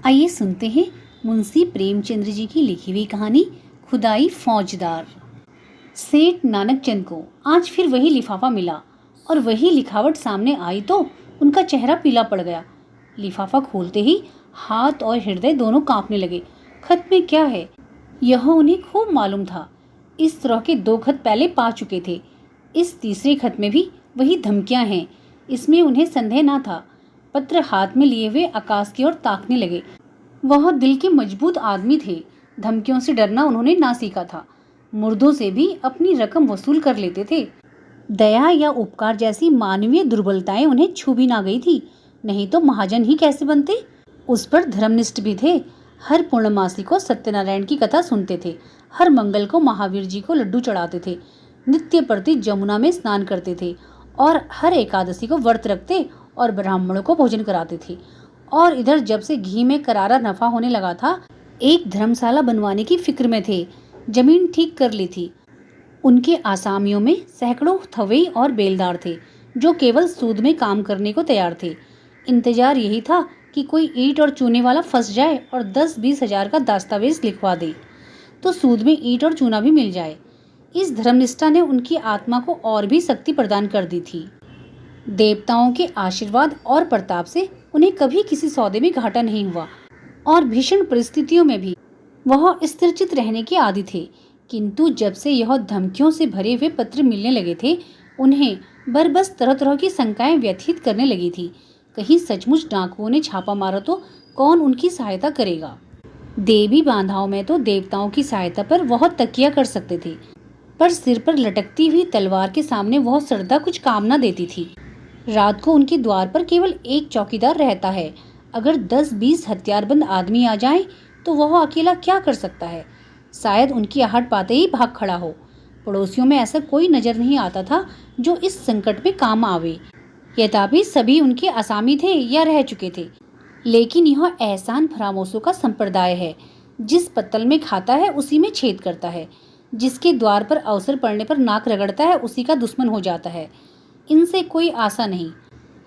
आइए सुनते हैं मुंशी प्रेमचंद्र जी की लिखी हुई कहानी खुदाई फौजदार। सेठ नानक चंद को आज फिर वही लिफाफा मिला और वही लिखावट सामने आई तो उनका चेहरा पीला पड़ गया। लिफाफा खोलते ही हाथ और हृदय दोनों कांपने लगे। खत में क्या है यह उन्हें खूब मालूम था। इस तरह के 2 खत पहले पा चुके थे। इस तीसरे खत में भी वही धमकियां हैं, इसमें उन्हें संदेह न था। पत्र हाथ में लिए हुए आकाश की ओर ताकने लगे। वह दिल के मजबूत आदमी थे। धमकियों से डरना उन्होंने ना सीखा था। मुर्दों से भी अपनी रकम वसूल कर लेते थे। दया या उपकार जैसी मानवीय दुर्बलताएं उन्हें छू भी ना गई थी, नहीं तो महाजन ही कैसे बनते। उस पर धर्मनिष्ठ भी थे। हर पूर्णमासी को सत्यनारायण की कथा सुनते थे। हर मंगल को महावीर जी को लड्डू चढ़ाते थे। नित्य प्रति जमुना में स्नान करते थे और हर एकादशी को व्रत रखते और ब्राह्मणों को भोजन कराते थे। और इधर जब से घी में करारा नफा होने लगा था, एक धर्मशाला बनवाने की फिक्र में थे। जमीन ठीक कर ली थी। उनके आसामियों में सैकड़ों थवई और बेलदार थे जो केवल सूद में काम करने को तैयार थे। इंतजार यही था कि कोई ईंट और चूने वाला फंस जाए और 10-20 हजार का दस्तावेज लिखवा दे तो सूद में ईंट और चूना भी मिल जाए। इस धर्मनिष्ठा ने उनकी आत्मा को और भी शक्ति प्रदान कर दी थी। देवताओं के आशीर्वाद और प्रताप से उन्हें कभी किसी सौदे में घाटा नहीं हुआ और भीषण परिस्थितियों में भी वह स्थिरचित रहने के आदी थे। किंतु जब से यह धमकियों से भरे हुए पत्र मिलने लगे थे, उन्हें बस तरह तरह की शंकाएं व्यथित करने लगी थी। कहीं सचमुच डाकुओं ने छापा मारा तो कौन उनकी सहायता करेगा। देवी बाधाओं में तो देवताओं की सहायता पर वह तकिया कर सकते थे, पर सिर पर लटकती हुई तलवार के सामने वह श्रद्धा कुछ काम न देती थी। रात को उनके द्वार पर केवल एक चौकीदार रहता है। अगर 10-20 हथियारबंद आदमी आ जाएं, तो वह अकेला क्या कर सकता है। शायद उनकी आहट पाते ही भाग खड़ा हो। पड़ोसियों में ऐसा कोई नजर नहीं आता था जो इस संकट में काम आवे। यद्यपि सभी उनके असामी थे या रह चुके थे, लेकिन यह एहसान फरामोशों का संप्रदाय है। जिस पत्तल में खाता है उसी में छेद करता है। जिसके द्वार पर अवसर पड़ने पर नाक रगड़ता है उसी का दुश्मन हो जाता है। इनसे कोई आशा नहीं।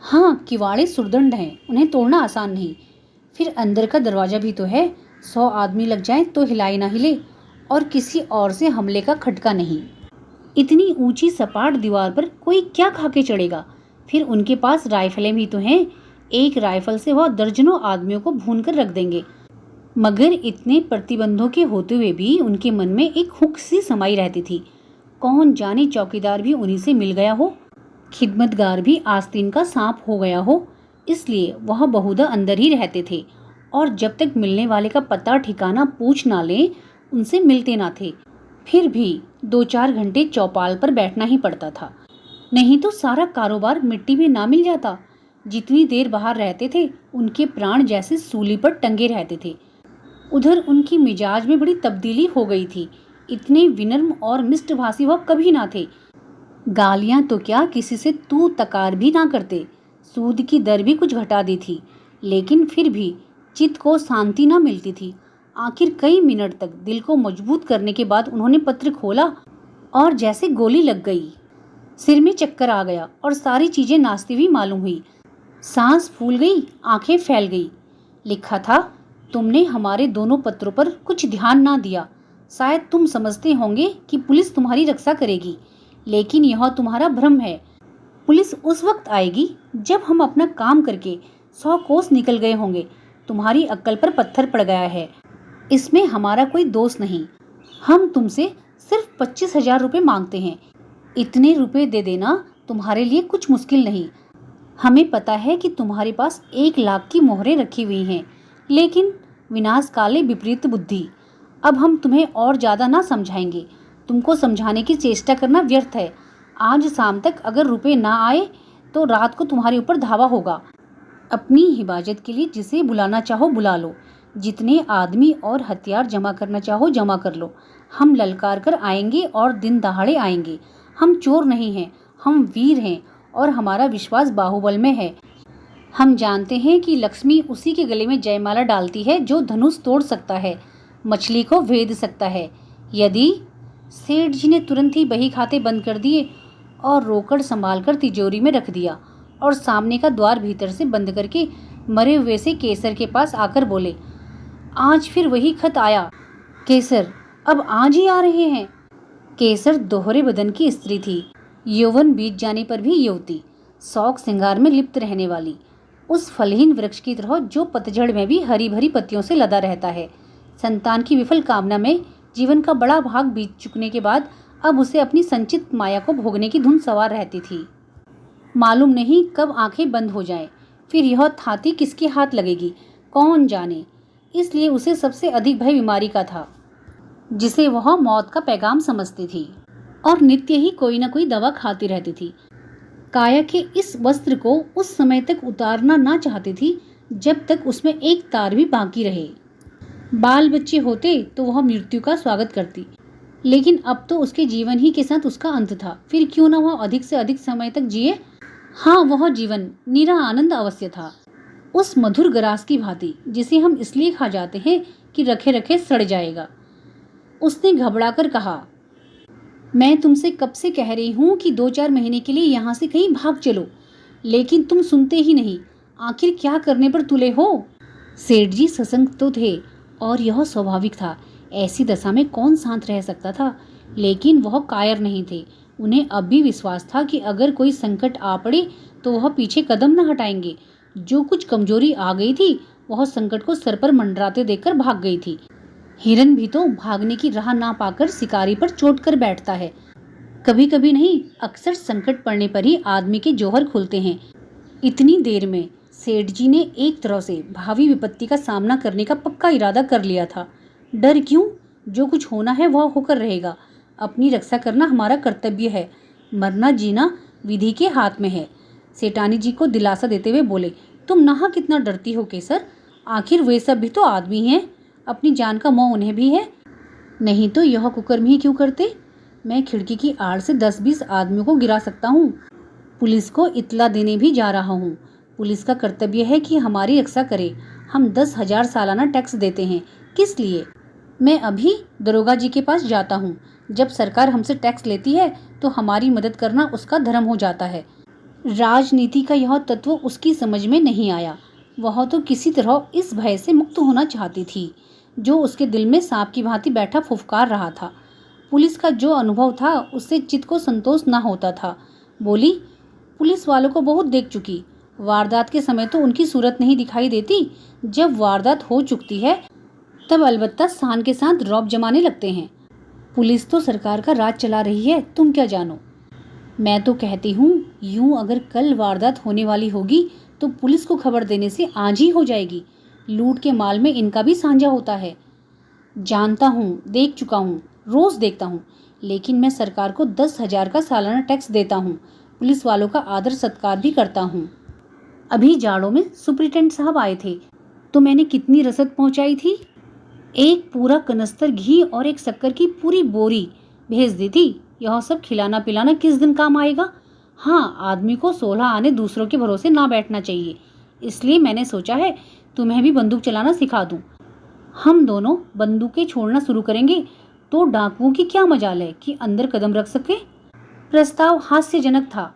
हाँ, किवाड़े सुरदंड हैं, उन्हें तोड़ना आसान नहीं। फिर अंदर का दरवाजा भी तो है। 100 आदमी लग जाएं तो हिलाई ना हिले और किसी और से हमले का खटका नहीं। इतनी ऊंची सपाट दीवार पर कोई क्या खा के चढ़ेगा। फिर उनके पास राइफलें भी तो हैं। एक राइफल से वह दर्जनों आदमियों को भून कर रख देंगे। मगर इतने प्रतिबंधों के होते हुए भी उनके मन में एक हुक सी समाई रहती थी। कौन जाने चौकीदार भी उन्हीं से मिल गया हो, खिदमतगार भी आस्तीन का सांप हो गया हो। इसलिए वह बहुधा अंदर ही रहते थे और जब तक मिलने वाले का पता ठिकाना पूछ ना लें, उनसे मिलते ना थे। फिर भी 2-4 घंटे चौपाल पर बैठना ही पड़ता था, नहीं तो सारा कारोबार मिट्टी में ना मिल जाता। जितनी देर बाहर रहते थे उनके प्राण जैसे सूली पर टंगे रहते थे। उधर उनकी मिजाज में बड़ी तब्दीली हो गई थी। इतने विनम्र और मिष्टभाषी वह कभी ना थे। गालियां तो क्या, किसी से तू तकार भी ना करते। सूद की दर भी कुछ घटा दी थी, लेकिन फिर भी चित्त को शांति ना मिलती थी। आखिर कई मिनट तक दिल को मजबूत करने के बाद उन्होंने पत्र खोला और जैसे गोली लग गई। सिर में चक्कर आ गया और सारी चीजें नाचती हुई मालूम हुई। सांस फूल गई, आंखें फैल गई। लिखा था, तुमने हमारे दोनों पत्रों पर कुछ ध्यान ना दिया। शायद तुम समझते होंगे कि पुलिस तुम्हारी रक्षा करेगी, लेकिन यह तुम्हारा भ्रम है। पुलिस उस वक्त आएगी जब हम अपना काम करके 100 कोस निकल गए होंगे। तुम्हारी अक्ल पर पत्थर पड़ गया है। इसमें हमारा कोई दोष नहीं। हम तुमसे सिर्फ 25,000 रुपये मांगते हैं। इतने रुपए दे देना तुम्हारे लिए कुछ मुश्किल नहीं। हमें पता है कि तुम्हारे पास 1 लाख की मोहरें रखी हुई हैं, लेकिन विनाश काले विपरीत बुद्धि। अब हम तुम्हें और ज़्यादा ना समझाएंगे। तुमको समझाने की चेष्टा करना व्यर्थ है। आज शाम तक अगर रुपए ना आए तो रात को तुम्हारे ऊपर धावा होगा। अपनी हिफाजत के लिए जिसे बुलाना चाहो बुला लो। जितने आदमी और हथियार जमा करना चाहो जमा कर लो। हम ललकार कर आएंगे और दिन दहाड़े आएंगे। हम चोर नहीं हैं, हम वीर हैं और हमारा विश्वास बाहुबल में है। हम जानते हैं कि लक्ष्मी उसी के गले में जयमाला डालती है जो धनुष तोड़ सकता है, मछली को भेद सकता है। यदि सेठ जी ने तुरंत ही बही खाते बंद कर दिए और रोकड़ संभालकर तिजोरी में रख दिया और सामने का द्वार भीतर से बंद करके मरे हुए से केसर के पास आकर बोले, आज फिर वही खत आया। केसर, अब आज ही आ रहे हैं। केसर दोहरे बदन की स्त्री थी, यौवन बीत जाने पर भी युवती, शौक श्रृंगार में लिप्त रहने वाली, उस फलहीन वृक्ष की तरह जो पतझड़ में भी हरी भरी पत्तियों से लदा रहता है। संतान की विफल कामना में जीवन का बड़ा भाग बीत चुकने के बाद अब उसे अपनी संचित माया को भोगने की धुन सवार रहती थी। मालूम नहीं कब आंखें बंद हो जाएं, फिर यह थाती किसके हाथ लगेगी, कौन जाने। इसलिए उसे सबसे अधिक भय बीमारी का था, जिसे वह मौत का पैगाम समझती थी और नित्य ही कोई न कोई दवा खाती रहती थी। काया के इस वस्त्र को उस समय तक उतारना ना चाहती थी जब तक उसमें एक तार भी बाकी रहे। बाल बच्चे होते तो वह मृत्यु का स्वागत करती, लेकिन अब तो उसके जीवन ही के साथ उसका अंत था। फिर क्यों ना वह अधिक से अधिक समय तक जिए। हाँ, वह जीवन निरा आनंद अवश्य था, उस मधुर ग्रास की भांति जिसे हम इसलिए खा जाते हैं कि रखे रखे सड़ जाएगा। उसने घबराकर कहा, मैं तुमसे कब से कह रही हूँ कि 2-4 महीने के लिए यहाँ से कहीं भाग चलो, लेकिन तुम सुनते ही नहीं। आखिर क्या करने पर तुले हो। सेठ जी सशंक तो थे और यह स्वाभाविक था। ऐसी दशा में कौन शांत रह सकता था, लेकिन वह कायर नहीं थे। उन्हें अब भी विश्वास था कि अगर कोई संकट आ पड़े तो वह पीछे कदम न हटाएंगे। जो कुछ कमजोरी आ गई थी वह संकट को सर पर मंडराते देखकर भाग गई थी। हिरन भी तो भागने की राह ना पाकर शिकारी पर चोट कर बैठता है। कभी कभी नहीं, अक्सर संकट पड़ने पर ही आदमी के जौहर खुलते हैं। इतनी देर में सेठ जी ने एक तरह से भावी विपत्ति का सामना करने का पक्का इरादा कर लिया था। डर क्यों, जो कुछ होना है वह होकर रहेगा। अपनी रक्षा करना हमारा कर्तव्य है, मरना जीना विधि के हाथ में है। सेठानी जी को दिलासा देते हुए बोले, तुम नाहक कितना डरती हो केसर, आखिर वे सब भी तो आदमी हैं, अपनी जान का मोह उन्हें भी है। नहीं तो यह कुकर्म ही क्यों करते। मैं खिड़की की आड़ से 10-20 आदमियों को गिरा सकता हूँ। पुलिस को इत्तला देने भी जा रहा हूँ। पुलिस का कर्तव्य है कि हमारी रक्षा करे। हम 10,000 सालाना टैक्स देते हैं, किस लिए। मैं अभी दरोगा जी के पास जाता हूँ। जब सरकार हमसे टैक्स लेती है तो हमारी मदद करना उसका धर्म हो जाता है। राजनीति का यह तत्व उसकी समझ में नहीं आया। वह तो किसी तरह इस भय से मुक्त होना चाहती थी जो उसके दिल में सांप की भांति बैठा फुफकार रहा था। पुलिस का जो अनुभव था उससे चित्त को संतोष न होता था। बोली, पुलिस वालों को बहुत देख चुकी, वारदात के समय तो उनकी सूरत नहीं दिखाई देती, जब वारदात हो चुकती है तब अलबत्ता शान के साथ रौब जमाने लगते हैं। पुलिस तो सरकार का राज चला रही है, तुम क्या जानो। मैं तो कहती हूँ यूं अगर कल वारदात होने वाली होगी तो पुलिस को खबर देने से आज ही हो जाएगी। लूट के माल में इनका भी साझा होता है। जानता हूँ, देख चुका हूँ, रोज देखता हूँ, लेकिन मैं सरकार को 10,000 का सालाना टैक्स देता हूँ। पुलिस वालों का आदर सत्कार भी करता हूँ। अभी जाड़ों में सुपरिटेंडेंट साहब आए थे तो मैंने कितनी रसद पहुँचाई थी। एक पूरा कनस्तर घी और एक शक्कर की पूरी बोरी भेज दी थी। यह सब खिलाना पिलाना किस दिन काम आएगा। हाँ, आदमी को 16 आने दूसरों के भरोसे ना बैठना चाहिए। इसलिए मैंने सोचा है तुम्हें भी बंदूक चलाना सिखा दूं। हम दोनों बंदूकें छोड़ना शुरू करेंगे तो डाकुओं की क्या मजाल है कि अंदर कदम रख सके। प्रस्ताव हास्यजनक था।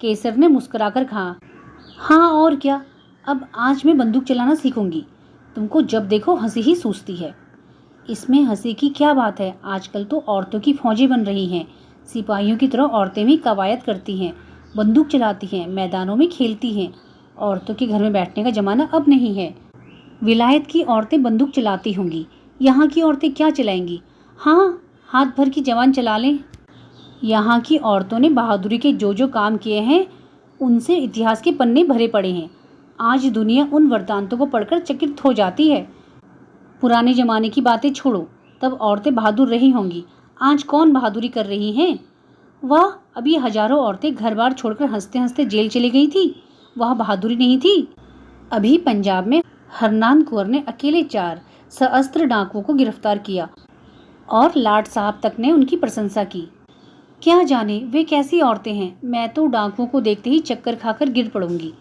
केसर ने मुस्कुराकर कहा, हाँ और क्या, अब आज मैं बंदूक चलाना सीखूंगी। तुमको जब देखो हंसी ही सूझती है। इसमें हंसी की क्या बात है, आजकल तो औरतों की फौजें बन रही हैं। सिपाहियों की तरह औरतें भी कवायद करती हैं, बंदूक चलाती हैं, मैदानों में खेलती हैं। औरतों के घर में बैठने का जमाना अब नहीं है। विलायत की औरतें बंदूक चलाती होंगी, यहाँ की औरतें क्या चलाएंगी। हाँ, हाथ भर की जवान चला लें। यहाँ की औरतों ने बहादुरी के जो काम किए हैं उनसे इतिहास के पन्ने भरे पड़े हैं। आज दुनिया उन वृत्तांतों को पढ़कर चकित हो जाती है। पुराने जमाने की बातें छोड़ो, तब औरतें बहादुर रही होंगी। आज कौन बहादुरी कर रही हैं। वाह, अभी हजारों औरतें घर बार छोड़कर हंसते हंसते जेल चली गई थी। वह बहादुरी नहीं थी। अभी पंजाब में हरनान कुंवर ने अकेले 4 सशस्त्र डाकुओं को गिरफ्तार किया और लाट साहब तक ने उनकी प्रशंसा की। क्या जाने वे कैसी औरतें हैं। मैं तो डाकुओं को देखते ही चक्कर खाकर गिर पड़ूंगी।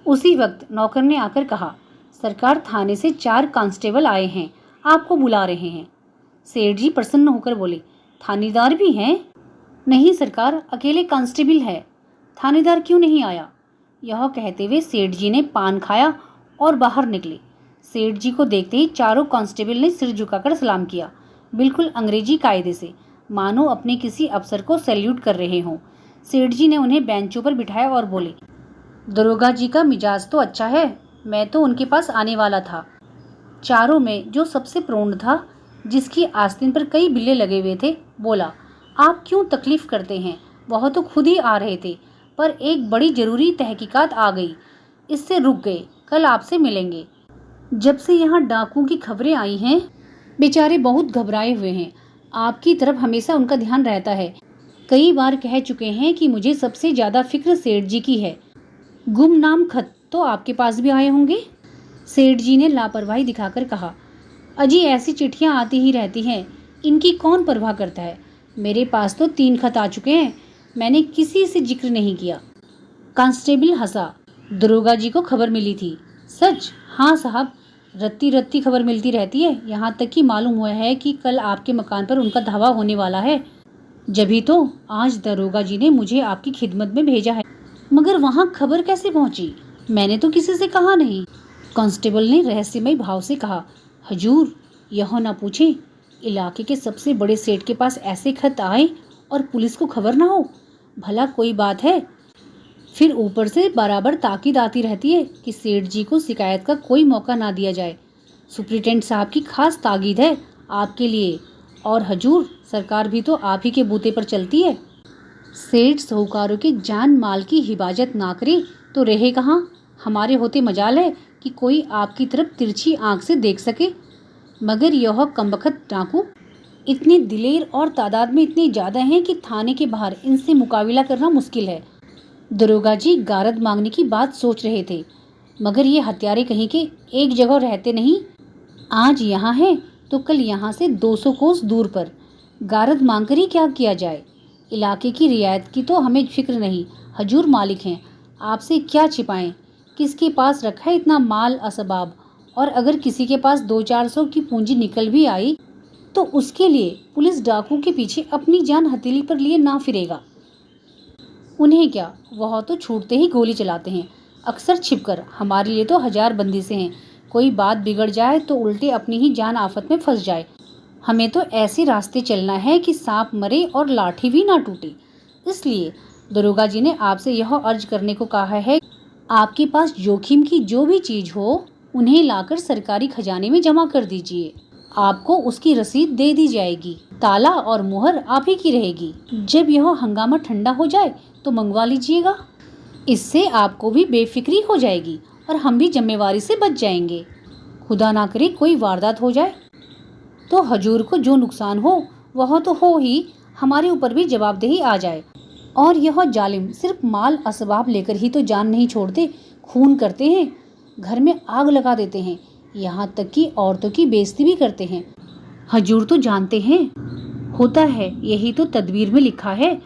उसी वक्त नौकर ने आकर कहा, सरकार थाने से 4 कांस्टेबल आए हैं, आपको बुला रहे हैं। सेठ जी प्रसन्न होकर बोले, थानेदार भी हैं। नहीं सरकार, अकेले कांस्टेबल है। थानेदार क्यों नहीं आया। यह कहते हुए सेठ जी ने पान खाया और बाहर निकले। सेठ जी को देखते ही चारों कांस्टेबल ने सिर झुकाकर सलाम किया, बिल्कुल अंग्रेजी कायदे से, मानो अपने किसी अफसर को सैल्यूट कर रहे हों। सेठ जी ने उन्हें बेंचों पर बिठाया और बोले, दरोगा जी का मिजाज तो अच्छा है, मैं तो उनके पास आने वाला था। चारों में जो सबसे प्रौढ़ था, जिसकी आस्तीन पर कई बिल्ले लगे हुए थे, बोला, आप क्यों तकलीफ करते हैं, वह तो खुद ही आ रहे थे, पर एक बड़ी जरूरी तहकीकात आ गई, इससे रुक गए, कल आपसे मिलेंगे। जब से यहाँ डाकुओं की खबरें आई हैं, बेचारे बहुत घबराए हुए हैं। आपकी तरफ हमेशा उनका ध्यान रहता है। कई बार कह चुके हैं कि मुझे सबसे ज़्यादा फिक्र सेठ जी की है। गुमनाम खत तो आपके पास भी आए होंगे? सेठ जी ने लापरवाही दिखाकर कहा, अजी ऐसी चिट्ठियाँ आती ही रहती हैं, इनकी कौन परवाह करता है। मेरे पास तो 3 खत आ चुके हैं, मैंने किसी से जिक्र नहीं किया। कांस्टेबल हंसा, दरोगा जी को खबर मिली थी? सच? हाँ साहब, रत्ती रत्ती खबर मिलती रहती है, यहाँ तक कि मालूम हुआ है कि कल आपके मकान पर उनका धावा होने वाला है। जभी तो आज दरोगा जी ने मुझे आपकी खिदमत में भेजा है। मगर वहाँ खबर कैसे पहुँची? मैंने तो किसी से कहा नहीं। कांस्टेबल ने रहस्यमय भाव से कहा, हजूर, यह ना पूछे, इलाके के सबसे बड़े सेठ के पास ऐसे खत आए और पुलिस को खबर ना हो, भला कोई बात है? फिर ऊपर से बराबर ताकीद आती रहती है कि सेठ जी को शिकायत का कोई मौका ना दिया जाए। सुप्रिटेंडेंट साहब की खास ताकीद है आपके लिए। और हजूर, सरकार भी तो आप ही के बूते पर चलती है। सेठ साहूकारों के जान माल की हिफाजत ना करे तो रहे कहाँ? हमारे होते मजाल है कि कोई आपकी तरफ तिरछी आंख से देख सके। मगर यह कमबख्त डाकू इतने दिलेर और तादाद में इतने ज़्यादा हैं कि थाने के बाहर इनसे मुकाबला करना मुश्किल है। दरोगा जी गारद मांगने की बात सोच रहे थे, मगर ये हत्यारे कहीं के एक जगह रहते नहीं। आज यहाँ है तो कल यहाँ से 200 कोस दूर पर। गारद मांगकर ही क्या किया जाए? इलाके की रियायत की तो हमें फिक्र नहीं, हजूर मालिक हैं, आपसे क्या छिपाएं। किसके पास रखा है इतना माल असबाब? और अगर किसी के पास 200-400 की पूंजी निकल भी आई तो उसके लिए पुलिस डाकू के पीछे अपनी जान हथेली पर लिए ना फिरेगा। उन्हें क्या, वह तो छूटते ही गोली चलाते हैं, अक्सर छिपकर। हमारे लिए तो 1000 बंदिशें हैं, कोई बात बिगड़ जाए तो उल्टे अपनी ही जान आफत में फंस जाए। हमें तो ऐसे रास्ते चलना है कि सांप मरे और लाठी भी ना टूटे। इसलिए दरोगा जी ने आपसे यह अर्ज करने को कहा है, आपके पास जोखिम की जो भी चीज हो उन्हें लाकर सरकारी खजाने में जमा कर दीजिए। आपको उसकी रसीद दे दी जाएगी, ताला और मुहर आप ही की रहेगी। जब यह हंगामा ठंडा हो जाए तो मंगवा लीजिएगा। इससे आपको भी बेफिक्री हो जाएगी और हम भी जिम्मेवारी से बच जाएंगे। खुदा ना करे कोई वारदात हो जाए तो हजूर को जो नुकसान हो वह तो हो ही, हमारे ऊपर भी जवाबदेही आ जाए। और यह जालिम सिर्फ माल असबाब लेकर ही तो जान नहीं छोड़ते, खून करते हैं, घर में आग लगा देते हैं, यहाँ तक कि औरतों की बेइज्जती भी करते हैं। हजूर तो जानते हैं, होता है यही तो तदबीर में लिखा है।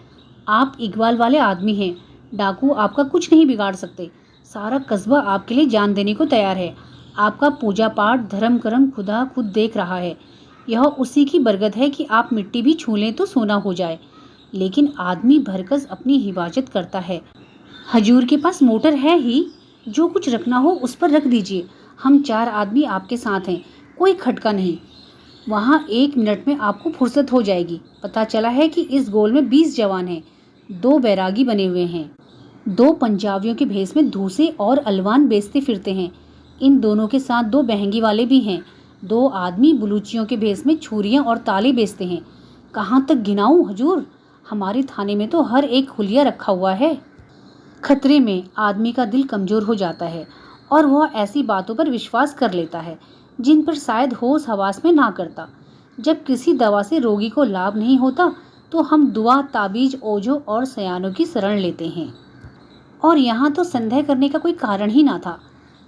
आप इकबाल वाले आदमी हैं, डाकू आपका कुछ नहीं बिगाड़ सकते। सारा कस्बा आपके लिए जान देने को तैयार है। आपका पूजा पाठ धर्म कर्म खुदा खुद देख रहा है। यह उसी की बरकत है कि आप मिट्टी भी छू लें तो सोना हो जाए। लेकिन आदमी भरकस अपनी हिफाजत करता है। हजूर के पास मोटर है ही, जो कुछ रखना हो उस पर रख दीजिए। हम 4 आदमी आपके साथ हैं, कोई खटका नहीं। वहाँ 1 मिनट में आपको फुर्सत हो जाएगी। पता चला है कि इस गोल में 20 जवान हैं, 2 बैरागी बने हुए हैं, 2 पंजाबियों के भेष में धूसे और अलवान बेचते फिरते हैं। इन दोनों के साथ 2 बहंगी वाले भी हैं। 2 आदमी बलूचियों के भेष में छुरियाँ और ताले बेचते हैं। कहाँ तक गिनाऊं हजूर? हमारे थाने में तो हर एक हुलिया रखा हुआ है। खतरे में आदमी का दिल कमजोर हो जाता है और वह ऐसी बातों पर विश्वास कर लेता है जिन पर शायद होश हवास में ना करता। जब किसी दवा से रोगी को लाभ नहीं होता तो हम दुआ, ताबीज, ओझों और सयानों की शरण लेते हैं। और यहाँ तो संदेह करने का कोई कारण ही ना था।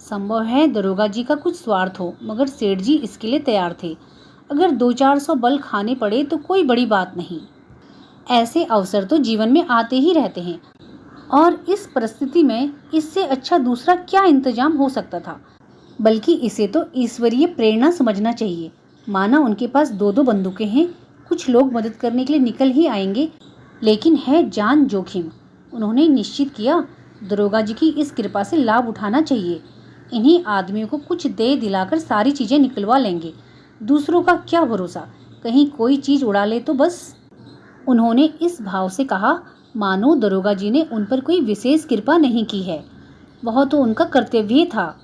संभव है दरोगा जी का कुछ स्वार्थ हो, मगर सेठ जी इसके लिए तैयार थे। अगर 200-400 बल खाने पड़े तो कोई बड़ी बात नहीं। ऐसे अवसर तो जीवन में आते ही रहते हैं, और इस परिस्थिति में इससे अच्छा दूसरा क्या इंतजाम हो सकता था। बल्कि इसे तो ईश्वरीय प्रेरणा समझना चाहिए। माना उनके पास 2-2 बंदूकें हैं, कुछ लोग मदद करने के लिए निकल ही आएंगे, लेकिन है जान जोखिम। उन्होंने निश्चित किया दरोगा जी की इस कृपा से लाभ उठाना चाहिए। इन्हीं आदमियों को कुछ दे दिलाकर सारी चीज़ें निकलवा लेंगे। दूसरों का क्या भरोसा, कहीं कोई चीज़ उड़ा ले तो बस। उन्होंने इस भाव से कहा मानो दरोगा जी ने उन पर कोई विशेष कृपा नहीं की है, वह तो उनका कर्तव्य था।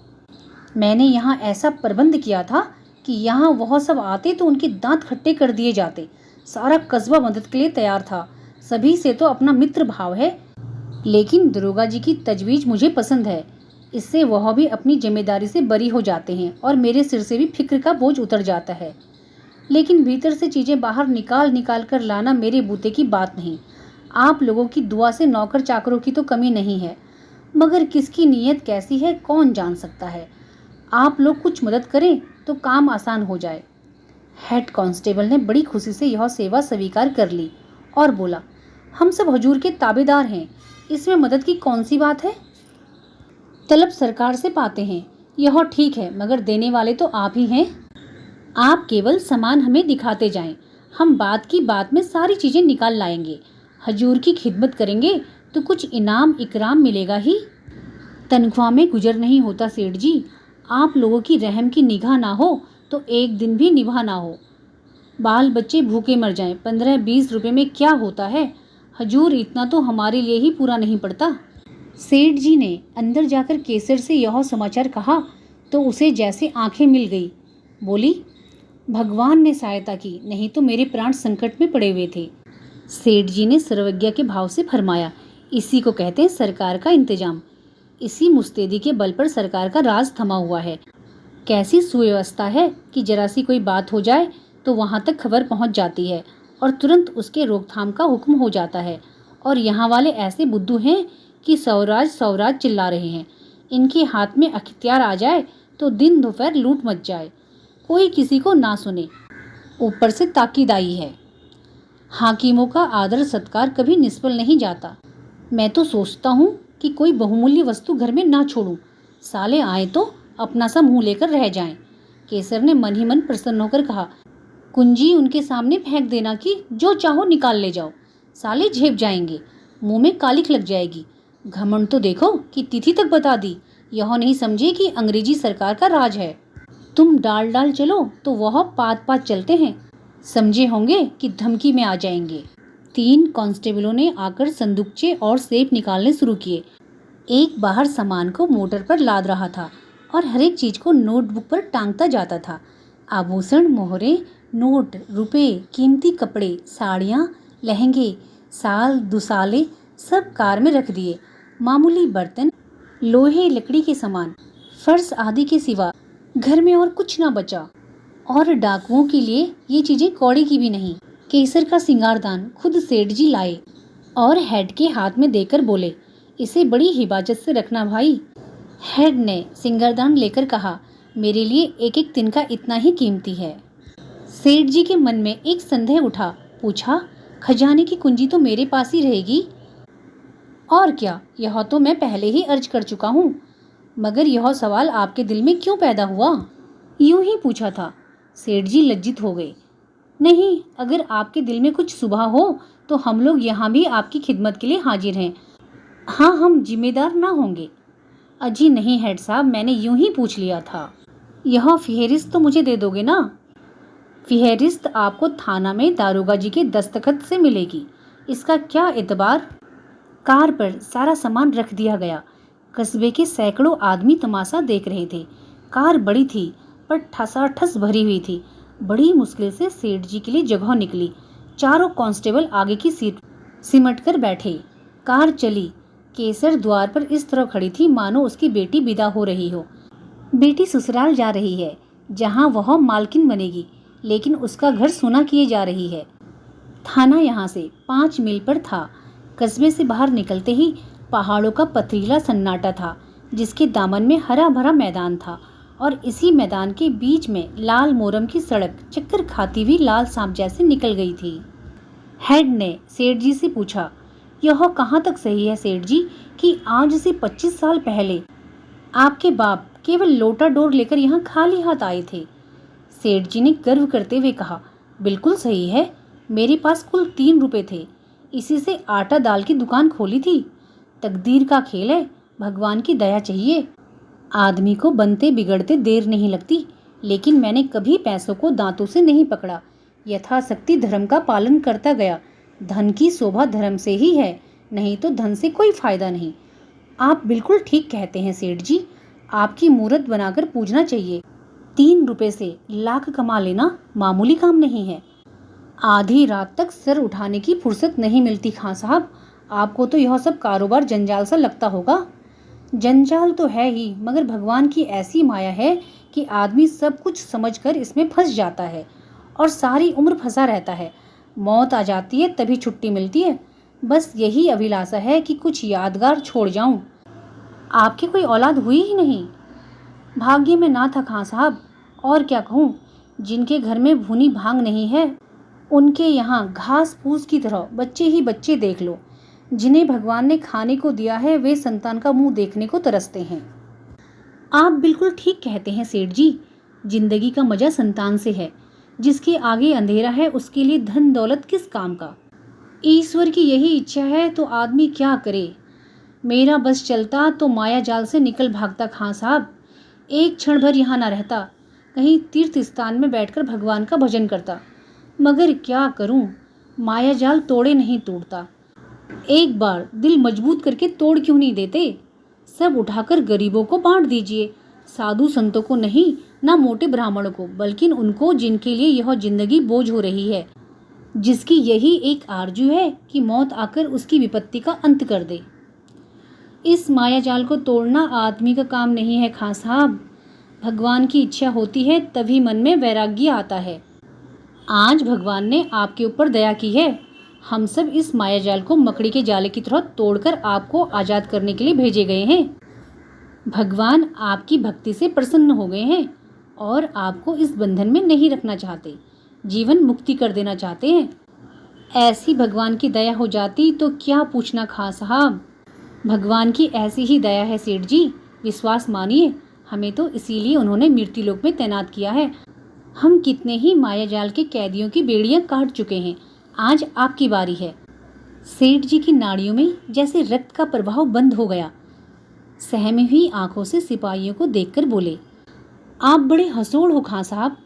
मैंने यहाँ ऐसा प्रबंध किया था कि यहाँ वह सब आते तो उनके दांत खट्टे कर दिए जाते। सारा कस्बा मदद के लिए तैयार था। सभी से तो अपना मित्र भाव है, लेकिन दरोगा जी की तजवीज़ मुझे पसंद है। इससे वह भी अपनी जिम्मेदारी से बरी हो जाते हैं और मेरे सिर से भी फिक्र का बोझ उतर जाता है। लेकिन भीतर से चीज़ें बाहर निकाल निकाल कर लाना मेरे बूते की बात नहीं। आप लोगों की दुआ से नौकर चाकरों की तो कमी नहीं है, मगर किसकी नीयत कैसी है कौन जान सकता है। आप लोग कुछ मदद करें तो काम आसान हो जाए। हेड कांस्टेबल ने बड़ी खुशी से यह सेवा स्वीकार कर ली और बोला, हम सब हुजूर के ताबेदार हैं, इसमें मदद की कौन सी बात है। तलब सरकार से पाते हैं, यह ठीक है, मगर देने वाले तो आप ही हैं। आप केवल सामान हमें दिखाते जाएं, हम बात की बात में सारी चीज़ें निकाल लाएंगे। हजूर की खिदमत करेंगे तो कुछ इनाम इकराम मिलेगा ही। तनख्वाह में गुजर नहीं होता सेठ जी। आप लोगों की रहम की निगाह ना हो तो एक दिन भी निभा ना हो। बाल बच्चे भूखे मर जाएं, 15-20 रुपए में क्या होता है। हजूर इतना तो हमारे लिए ही पूरा नहीं पड़ता। सेठ जी ने अंदर जाकर केसर से यह समाचार कहा तो उसे जैसे आंखें मिल गई। बोली, भगवान ने सहायता की, नहीं तो मेरे प्राण संकट में पड़े हुए थे। सेठ जी ने सर्वज्ञ के भाव से फरमाया, इसी को कहते हैं सरकार का इंतजाम। इसी मुस्तैदी के बल पर सरकार का राज थमा हुआ है। कैसी सुव्यवस्था है कि जरा सी कोई बात हो जाए तो वहाँ तक खबर पहुँच जाती है और तुरंत उसके रोकथाम का हुक्म हो जाता है। और यहाँ वाले ऐसे बुद्धू हैं कि स्वराज स्वराज चिल्ला रहे हैं। इनके हाथ में अख्तियार आ जाए तो दिन दोपहर लूट मच जाए, कोई किसी को ना सुने। ऊपर से ताकीद आई है, हाकिमों का आदर सत्कार कभी निष्फल नहीं जाता। मैं तो सोचता हूँ कि कोई बहुमूल्य वस्तु घर में ना छोड़ूं, साले आए तो अपना सा मुंह लेकर रह जाएं। केसर ने मन ही मन प्रसन्न होकर कहा, कुंजी उनके सामने फेंक देना कि जो चाहो निकाल ले जाओ, साले झेप जाएंगे, मुंह में कालिख लग जाएगी। घमंड तो देखो कि तिथि तक बता दी, यह नहीं समझे कि अंग्रेजी सरकार का राज है। तुम डाल डाल चलो तो वह पात पात चलते हैं, समझे होंगे कि धमकी में आ जाएंगे। 3 कांस्टेबलों ने आकर संदूकचे और सेफ निकालने शुरू किए। एक बाहर सामान को मोटर पर लाद रहा था और हर एक चीज को नोटबुक पर टांगता जाता था। आभूषण, मोहरे, नोट, रुपए, कीमती कपड़े, साड़ियाँ, लहंगे, साल दुसाले सब कार में रख दिए। मामूली बर्तन, लोहे लकड़ी के सामान, फर्श आदि के सिवा घर में और कुछ ना बचा। और डाकुओं के लिए ये चीजें कौड़ी की भी नहीं। केसर का सिंगारदान खुद सेठ जी लाए और हेड के हाथ में देकर बोले, इसे बड़ी हिफाजत से रखना भाई। हेड ने सिंगारदान लेकर कहा, मेरे लिए एक एक तिनका इतना ही कीमती है। सेठ जी के मन में एक संदेह उठा। पूछा, खजाने की कुंजी तो मेरे पास ही रहेगी। और क्या, यह तो मैं पहले ही अर्ज कर चुका हूँ, मगर यह सवाल आपके दिल में क्यों पैदा हुआ? यूं ही पूछा था। सेठ जी लज्जित हो गए। नहीं, अगर आपके दिल में कुछ सुबह हो तो हम लोग यहाँ भी आपकी खिदमत के लिए हाजिर हैं। हाँ, हम जिम्मेदार ना होंगे। अजी नहीं हेड साहब, मैंने यूं ही पूछ लिया था। यह फेहरिस्त तो मुझे दे दोगे ना? फेहरिस्त आपको थाना में दारोगा जी के दस्तखत से मिलेगी, इसका क्या एतबार। कार पर सारा सामान रख दिया गया। कस्बे के सैकड़ों आदमी तमाशा देख रहे थे। कार बड़ी थी पर ठसाठस भरी हुई थी। बड़ी मुश्किल से सेठ जी के लिए जगह निकली। चारों कांस्टेबल आगे की सीट सिमट कर बैठे। कार चली। केसर द्वार पर इस तरह खड़ी थी मानो उसकी बेटी विदा हो रही हो। बेटी ससुराल जा रही है जहाँ वह मालकिन बनेगी, लेकिन उसका घर सुना किए जा रही है। थाना यहाँ से 5 मील पर था। कस्बे से बाहर निकलते ही पहाड़ों का पथरीला सन्नाटा था, जिसके दामन में हरा भरा मैदान था और इसी मैदान के बीच में लाल मोरम की सड़क चक्कर खाती हुई लाल सांप जैसे निकल गई थी। हेड ने सेठ जी से पूछा, यह कहाँ तक सही है सेठ जी कि आज से 25 साल पहले आपके बाप केवल लोटा डोर लेकर यहाँ खाली हाथ आए थे? सेठ जी ने गर्व करते हुए कहा, बिल्कुल सही है। मेरे पास कुल 3 रुपए थे, इसी से आटा दाल की दुकान खोली थी। तकदीर का खेल है, भगवान की दया चाहिए। आदमी को बनते बिगड़ते देर नहीं लगती, लेकिन मैंने कभी पैसों को दांतों से नहीं पकड़ा। यथाशक्ति धर्म का पालन करता गया। धन की शोभा धर्म से ही है, नहीं तो धन से कोई फायदा नहीं। आप बिल्कुल ठीक कहते हैं सेठ जी, आपकी मूरत बनाकर पूजना चाहिए। 3 रुपए से लाख कमा लेना मामूली काम नहीं है। आधी रात तक सर उठाने की फुर्सत नहीं मिलती खां साहब। आपको तो यह सब कारोबार जंजाल सा लगता होगा। जंजाल तो है ही, मगर भगवान की ऐसी माया है कि आदमी सब कुछ समझकर इसमें फंस जाता है और सारी उम्र फंसा रहता है। मौत आ जाती है तभी छुट्टी मिलती है। बस यही अभिलाषा है कि कुछ यादगार छोड़ जाऊं। आपकी कोई औलाद हुई ही नहीं? भाग्य में ना था खां साहब, और क्या कहूँ। जिनके घर में भुनी भांग नहीं है, उनके यहाँ घास फूस की तरह बच्चे ही बच्चे देख लो। जिन्हें भगवान ने खाने को दिया है वे संतान का मुंह देखने को तरसते हैं। आप बिल्कुल ठीक कहते हैं सेठ जी, जिंदगी का मजा संतान से है। जिसके आगे अंधेरा है उसके लिए धन दौलत किस काम का। ईश्वर की यही इच्छा है तो आदमी क्या करे। मेरा बस चलता तो माया जाल से निकल भागता खां साहब। एक क्षण भर यहाँ ना रहता, कहीं तीर्थ स्थान में बैठकर भगवान का भजन करता। मगर क्या करूं, माया जाल तोड़े नहीं तोड़ता। एक बार दिल मजबूत करके तोड़ क्यों नहीं देते। सब उठाकर गरीबों को बांट दीजिए। साधु संतों को नहीं, ना मोटे ब्राह्मणों को, बल्कि उनको जिनके लिए यह जिंदगी बोझ हो रही है, जिसकी यही एक आरजू है कि मौत आकर उसकी विपत्ति का अंत कर दे। इस माया जाल को तोड़ना आदमी का काम नहीं है खां साहब। भगवान की इच्छा होती है तभी मन में वैराग्य आता है। आज भगवान ने आपके ऊपर दया की है। हम सब इस माया जाल को मकड़ी के जाले की तरह तोड़कर आपको आज़ाद करने के लिए भेजे गए हैं। भगवान आपकी भक्ति से प्रसन्न हो गए हैं और आपको इस बंधन में नहीं रखना चाहते, जीवन मुक्ति कर देना चाहते हैं। ऐसी भगवान की दया हो जाती तो क्या पूछना खां साहब। भगवान की ऐसी ही दया है सेठ जी, विश्वास मानिए। हमें तो इसीलिए उन्होंने मृत्युलोक में तैनात किया है। हम कितने ही माया जाल के कैदियों की बेड़ियां काट चुके हैं, आज आपकी बारी है। सेठ जी की नाड़ियों में जैसे रक्त का प्रवाह बंद हो गया। सहमी हुई आंखों से सिपाहियों को देखकर बोले, आप बड़े हंसोड़ हो खां साहब।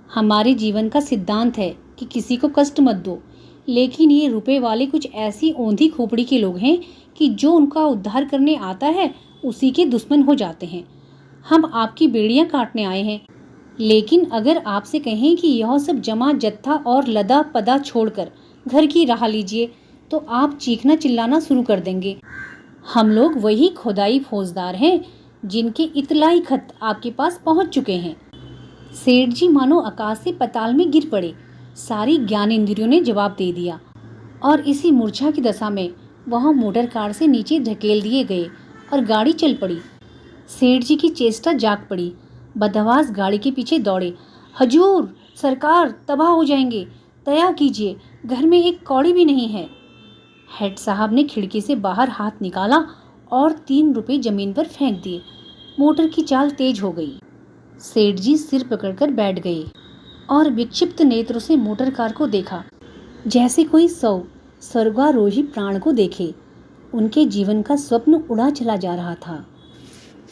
हमारे जीवन का सिद्धांत है कि किसी को कष्ट मत दो, लेकिन ये रुपए वाले कुछ ऐसी औंधी खोपड़ी के लोग हैं कि जो उनका उद्धार करने आता है उसी के दुश्मन हो जाते हैं। हम आपकी बेड़ियां काटने आए हैं, लेकिन अगर आपसे कहें कि यह सब जमा जत्था और लदा पदा छोड़कर घर की राह लीजिए तो आप चीखना चिल्लाना शुरू कर देंगे। हम लोग वही खुदाई फौजदार हैं जिनके इतलाई खत आपके पास पहुंच चुके हैं। सेठ जी मानो आकाश से पाताल में गिर पड़े। सारी ज्ञान इंद्रियों ने जवाब दे दिया और इसी मूर्छा की दशा में वह मोटर कार से नीचे धकेल दिए गए और गाड़ी चल पड़ी। सेठ जी की चेष्टा जाग पड़ी। बदहवास गाड़ी के पीछे दौड़े। हजूर, सरकार तबाह हो जाएंगे, दया कीजिए, घर में एक कौड़ी भी नहीं है। हेड साहब ने खिड़की से बाहर हाथ निकाला और 3 रुपए जमीन पर फेंक दिए। मोटर की चाल तेज हो गई। सेठ जी सिर पकड़कर बैठ गए और विक्षिप्त नेत्रों से मोटर कार को देखा, जैसे कोई स्वर्गारोही प्राण को देखे। उनके जीवन का स्वप्न उड़ा चला जा रहा था।